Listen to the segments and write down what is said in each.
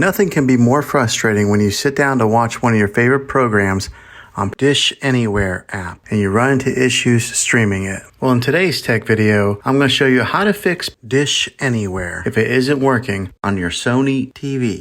Nothing can be more frustrating when you sit down to watch one of your favorite programs on Dish Anywhere app and you run into issues streaming it. Well, in today's tech video, I'm going to show you how to fix Dish Anywhere if it isn't working on your Sony TV.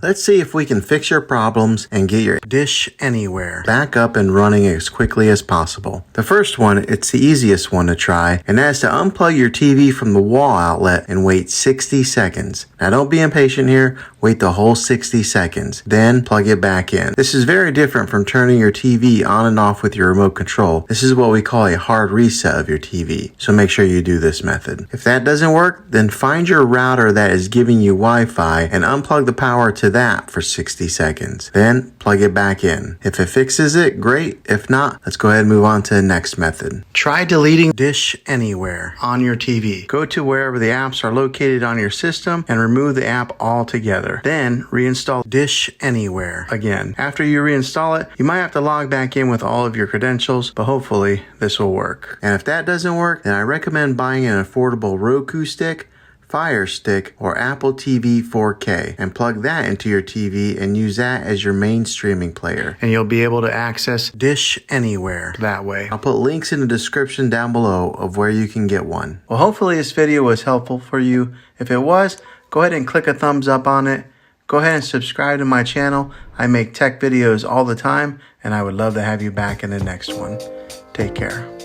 Let's see if we can fix your problems and get your Dish Anywhere back up and running as quickly as possible. The first one, it's the easiest one to try, and that's to unplug your TV from the wall outlet and wait 60 seconds. Now don't be impatient here, wait the whole 60 seconds, then plug it back in. This is very different from turning your TV on and off with your remote control. This is what we call a hard reset of your TV, so make sure you do this method. If that doesn't work, then find your router that is giving you Wi-Fi and unplug the power to that for 60 seconds. Then plug it back in. If it fixes it, great. If not, let's go ahead and move on to the next method. Try deleting Dish Anywhere on your TV. Go to wherever the apps are located on your system and remove the app altogether. Then reinstall Dish Anywhere again. After you reinstall it, you might have to log back in with all of your credentials, but hopefully this will work. And if that doesn't work, then I recommend buying an affordable Roku stick, Fire Stick, or Apple TV 4K and plug that into your TV and use that as your main streaming player. And you'll be able to access Dish Anywhere that way. I'll put links in the description down below of where you can get one. Well, hopefully this video was helpful for you. If it was, go ahead and click a thumbs up on it. Go ahead and subscribe to my channel. I make tech videos all the time, and I would love to have you back in the next one. Take care.